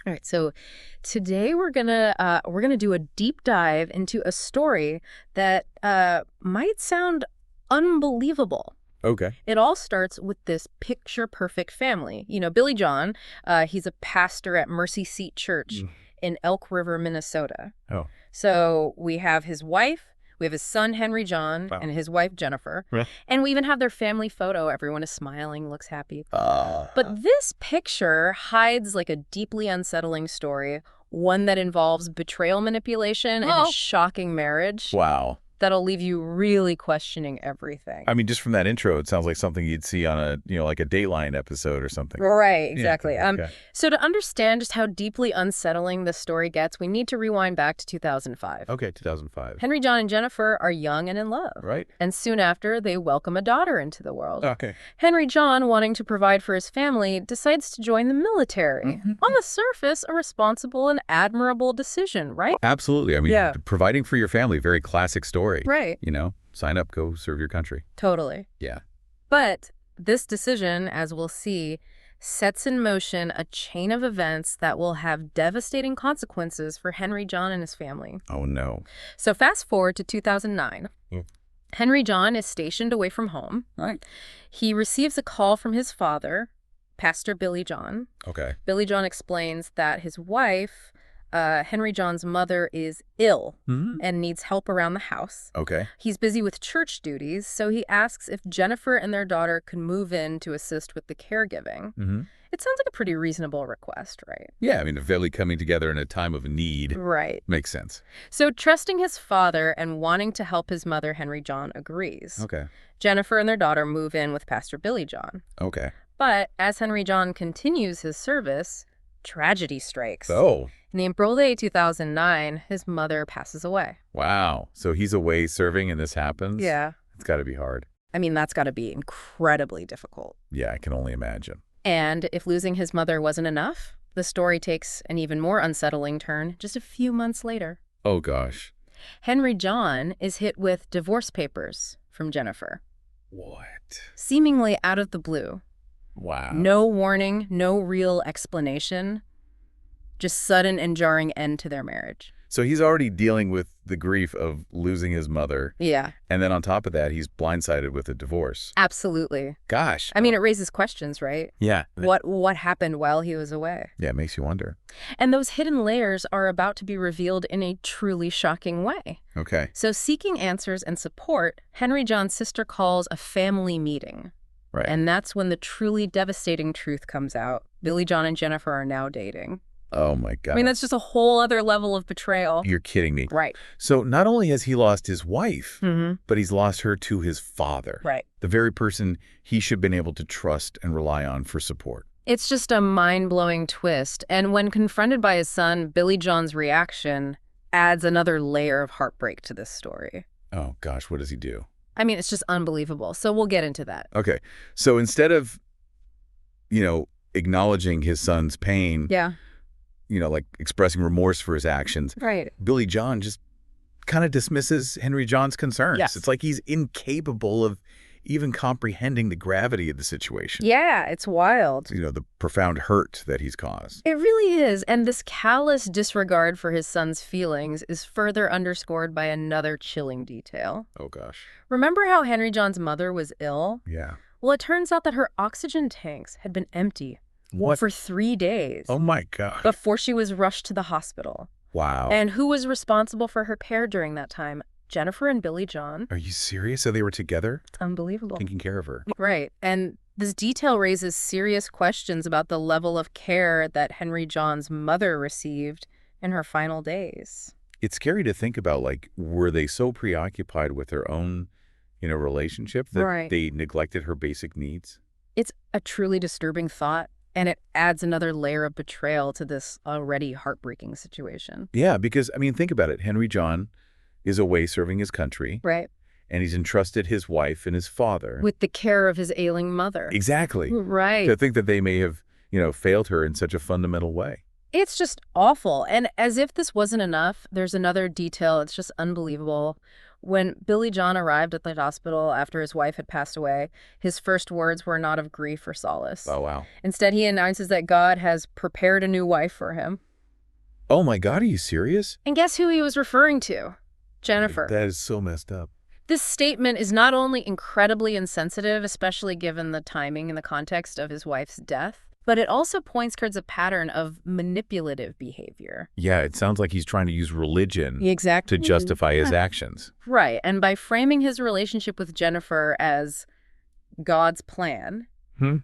All right, so today we're gonna do a deep dive into a story that might sound unbelievable. Okay. It all starts with this picture-perfect family. You know, Billy John, he's a pastor at Mercy Seat Church Mm. in Elk River, Minnesota. Oh, So we have his wife, we have his son, Henry John, wow. and his wife, Jennifer. Yeah. And we even have their family photo. Everyone is smiling, looks happy. Uh, But this picture hides like a deeply unsettling story, one that involves betrayal manipulation and a shocking marriage wow. that'll leave you really questioning everything. I mean, just from that intro, it sounds like something you'd see on like a Dateline episode or something. Right, Yeah, exactly. okay. So to understand just how deeply unsettling this story gets, we need to rewind back to 2005. Okay, 2005. Henry John and Jennifer are young and in love. Right? And soon after, they welcome a daughter into the world. Okay. Henry John, wanting to provide for his family, decides to join the military. Mhm. On the surface, a responsible and admirable decision, right? Absolutely. I mean, Yeah. providing for your family, very classic story. Right. Sign up, go serve your country. Totally. Yeah. But this decision, as we'll see, sets in motion a chain of events that will have devastating consequences for Henry John and his family. Oh, no. So fast forward to 2009. Mm. Henry John is stationed away from home. Right. He receives a call from his father, Pastor Billy John. Okay. Billy John explains that his wife, Henry John's mother, is ill Mhm. and needs help around the house. Okay. He's busy with church duties, so he asks if Jennifer and their daughter can move in to assist with the caregiving. Mm-hmm. It sounds like a pretty reasonable request, right? Yeah, I mean, the family coming together in a time of need Right. makes sense. So trusting his father and wanting to help his mother, Henry John agrees. Okay. Jennifer and their daughter move in with Pastor Billy John. Okay. But as Henry John continues his service, tragedy strikes. Oh, In April 2009, his mother passes away. wow. So he's away serving and this happens? Yeah. It's got to be hard. I mean, that's got to be incredibly difficult. Yeah, I can only imagine. And if losing his mother wasn't enough, the story takes an even more unsettling turn just a few months later. Oh, gosh. Henry John is hit with divorce papers from Jennifer, What? seemingly out of the blue. Wow. No warning, no real explanation, just sudden and jarring end to their marriage. So he's already dealing with the grief of losing his mother. Yeah, And then on top of that, he's blindsided with a divorce. absolutely. Gosh. I mean, it raises questions, right? Yeah. What happened while he was away? Yeah, it makes you wonder. And those hidden layers are about to be revealed in a truly shocking way. Okay. So seeking answers and support, Henry John's sister calls a family meeting. Right. And that's when the truly devastating truth comes out. Billy John and Jennifer are now dating. Oh, my God. I mean, that's just a whole other level of betrayal. You're kidding me. Right. So not only has he lost his wife, Mm-hmm. but he's lost her to his father. Right. The very person he should have been able to trust and rely on for support. It's just a mind-blowing twist. And when confronted by his son, Billy John's reaction adds another layer of heartbreak to this story. Oh, gosh, what does he do? I mean, it's just unbelievable. So we'll get into that. Okay. So instead of, acknowledging his son's pain, Yeah. like expressing remorse for his actions, Right. Billy John just kind of dismisses Henry John's concerns. Yes. It's like he's incapable of even comprehending the gravity of the situation. Yeah, it's wild. The profound hurt that he's caused. It really is. And this callous disregard for his son's feelings is further underscored by another chilling detail. Oh, gosh. Remember how Henry John's mother was ill? Yeah. Well, it turns out that her oxygen tanks had been empty What? for 3 days Oh, my God. before she was rushed to the hospital. Wow. And who was responsible for her care during that time? Jennifer and Billy John. Are you serious? So they were together It's unbelievable. taking care of her? Right. And this detail raises serious questions about the level of care that Henry John's mother received in her final days. It's scary to think about, were they so preoccupied with their own, relationship that Right. they neglected her basic needs? It's a truly disturbing thought, and it adds another layer of betrayal to this already heartbreaking situation. Yeah, because, think about it. Henry John is away serving his country, Right. and he's entrusted his wife and his father. With the care of his ailing mother. Exactly. Right. To think that they may have, failed her in such a fundamental way. It's just awful. And as if this wasn't enough, there's another detail. It's just unbelievable. When Billy John arrived at the hospital after his wife had passed away, his first words were not of grief or solace. Oh, wow. Instead, he announces that God has prepared a new wife for him. Oh, my God, are you serious? And guess who he was referring to? Jennifer. That is so messed up. This statement is not only incredibly insensitive, especially given the timing and the context of his wife's death, but it also points towards a pattern of manipulative behavior. Yeah, it sounds like he's trying to use religion Exactly. to justify his actions. Right, and by framing his relationship with Jennifer as God's plan,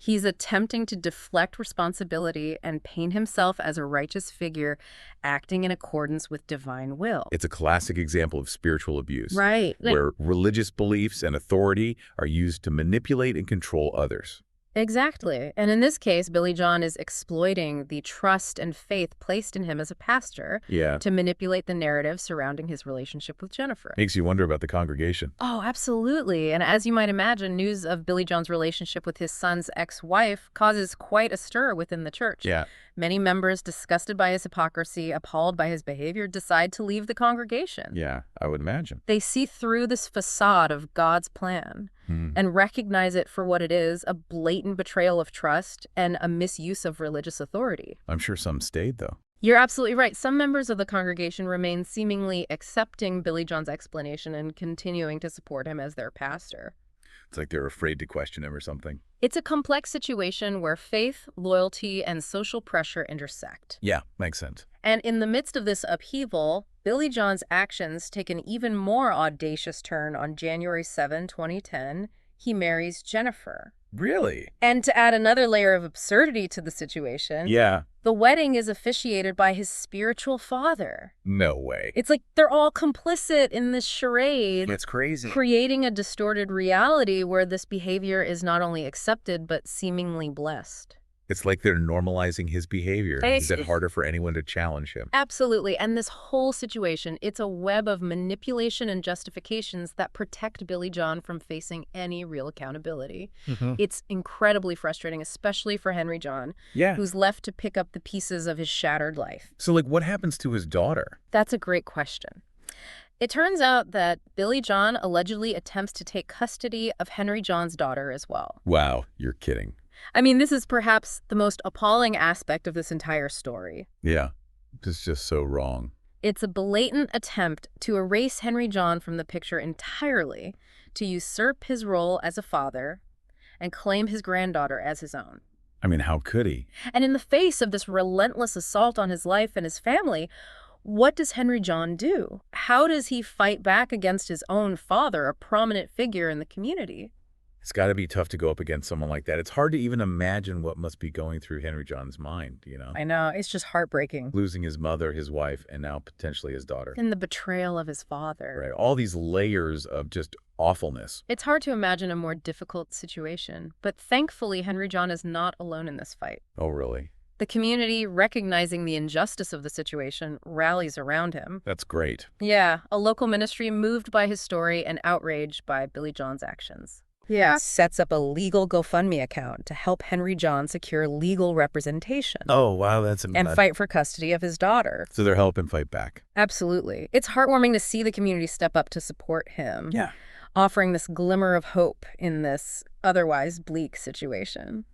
he's attempting to deflect responsibility and paint himself as a righteous figure acting in accordance with divine will. It's a classic example of spiritual abuse. Right. Where religious beliefs and authority are used to manipulate and control others. Exactly. And in this case, Billy John is exploiting the trust and faith placed in him as a pastor to manipulate the narrative surrounding his relationship with Jennifer. Makes you wonder about the congregation. Oh, absolutely. And as you might imagine, news of Billy John's relationship with his son's ex-wife causes quite a stir within the church. Yeah. Many members, disgusted by his hypocrisy, appalled by his behavior, decide to leave the congregation. Yeah, I would imagine. They see through this facade of God's plan and recognize it for what it is, a blatant betrayal of trust and a misuse of religious authority. I'm sure some stayed, though. You're absolutely right. Some members of the congregation remain seemingly accepting Billy John's explanation and continuing to support him as their pastor. It's like they're afraid to question him or something. It's a complex situation where faith, loyalty, and social pressure intersect. Yeah, makes sense. And in the midst of this upheaval, Billy John's actions take an even more audacious turn on January 7, 2010. He marries Jennifer. Really? And to add another layer of absurdity to the situation, the wedding is officiated by his spiritual father. No way. It's like they're all complicit in this charade. It's crazy. Creating a distorted reality where this behavior is not only accepted, but seemingly blessed. It's like they're normalizing his behavior. Makes it harder for anyone to challenge him. Absolutely. And this whole situation, it's a web of manipulation and justifications that protect Billy John from facing any real accountability. It's incredibly frustrating, especially for Henry John, who's left to pick up the pieces of his shattered life. So, like, what happens to his daughter? That's a great question. It turns out that Billy John allegedly attempts to take custody of Henry John's daughter as well. Wow, you're kidding. I mean, this is perhaps the most appalling aspect of this entire story. Yeah, it's just so wrong. It's a blatant attempt to erase Henry John from the picture entirely, to usurp his role as a father, and claim his granddaughter as his own. I mean, how could he? And in the face of this relentless assault on his life and his family, what does Henry John do? How does he fight back against his own father, a prominent figure in the community? It's got to be tough to go up against someone like that. It's hard to even imagine what must be going through Henry John's mind, you know? I know. It's just heartbreaking. Losing his mother, his wife, and now potentially his daughter. And the betrayal of his father. Right. All these layers of just awfulness. It's hard to imagine a more difficult situation. But thankfully, Henry John is not alone in this fight. Oh, really? The community, recognizing the injustice of the situation, rallies around him. That's great. Yeah, a local ministry moved by his story and outraged by Billy John's actions. Sets up a legal GoFundMe account to help Henry John secure legal representation. Oh, wow, that's and fight for custody of his daughter. So they're helping fight back. Absolutely. It's heartwarming to see the community step up to support him. Yeah. Offering this glimmer of hope in this otherwise bleak situation.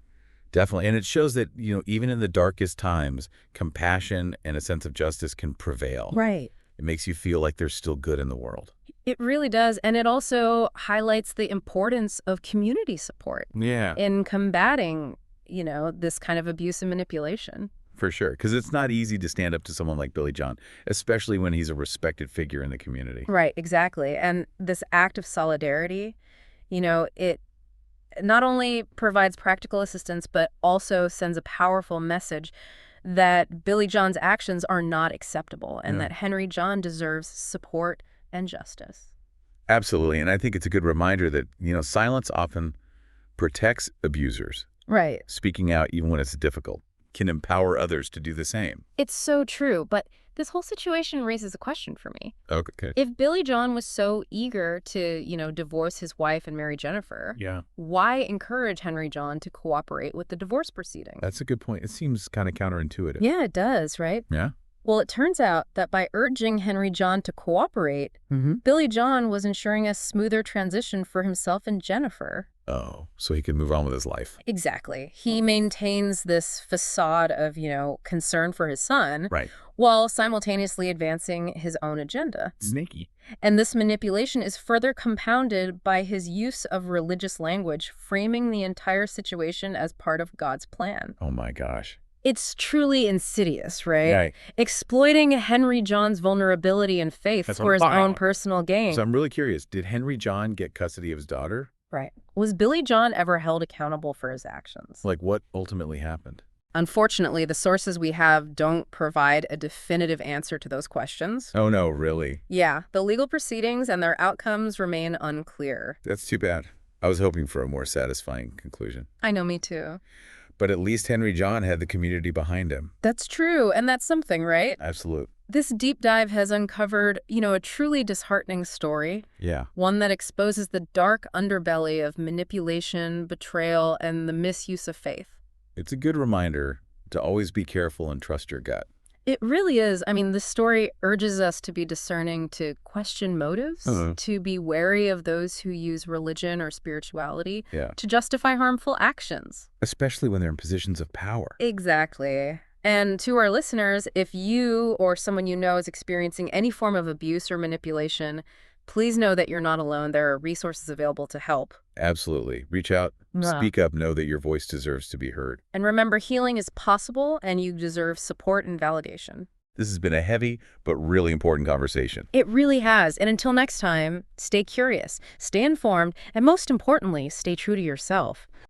Definitely. And it shows that, you know, even in the darkest times, compassion and a sense of justice can prevail. Right. It makes you feel like there's still good in the world. It really does. And it also highlights the importance of community support in combating, you know, this kind of abuse and manipulation. For sure. Because it's not easy to stand up to someone like Billy John, especially when he's a respected figure in the community. Right, exactly. And this act of solidarity, you know, it not only provides practical assistance, but also sends a powerful message that Billy John's actions are not acceptable and that Henry John deserves support and justice. Absolutely. And I think it's a good reminder that, you know, silence often protects abusers. Right. Speaking out, even when it's difficult, can empower others to do the same. It's so true. But this whole situation raises a question for me. Okay. If Billy John was so eager to, you know, divorce his wife and marry Jennifer, why encourage Henry John to cooperate with the divorce proceeding? That's a good point. It seems kind of counterintuitive. Yeah, it does, right? Yeah. Well, it turns out that by urging Henry John to cooperate, Mm-hmm. Billy John was ensuring a smoother transition for himself and Jennifer. Oh, so he could move on with his life. Exactly. He maintains this facade of, concern for his son Right. while simultaneously advancing his own agenda. Sneaky. And this manipulation is further compounded by his use of religious language, framing the entire situation as part of God's plan. Oh my gosh. It's truly insidious, right? Right. Exploiting Henry John's vulnerability and faith That's what for I'm his talking own about. personal gain. So I'm really curious, did Henry John get custody of his daughter? Right. Was Billy John ever held accountable for his actions? Like, what ultimately happened? Unfortunately, the sources we have don't provide a definitive answer to those questions. Oh no, really? Yeah, the legal proceedings and their outcomes remain unclear. That's too bad. I was hoping for a more satisfying conclusion. I know, me too. But at least Henry John had the community behind him. That's true, and that's something, right? Absolute. This deep dive has uncovered, a truly disheartening story, Yeah. one that exposes the dark underbelly of manipulation, betrayal, and the misuse of faith. It's a good reminder to always be careful and trust your gut. It really is. I mean, this story urges us to be discerning, to question motives, to be wary of those who use religion or spirituality Yeah. to justify harmful actions. Especially when they're in positions of power. Exactly. And to our listeners, if you or someone you know is experiencing any form of abuse or manipulation, please know that you're not alone. There are resources available to help. Absolutely. Reach out, Yeah. speak up, know that your voice deserves to be heard. And remember, healing is possible and you deserve support and validation. This has been a heavy but really important conversation. It really has. And until next time, stay curious, stay informed, and most importantly, stay true to yourself.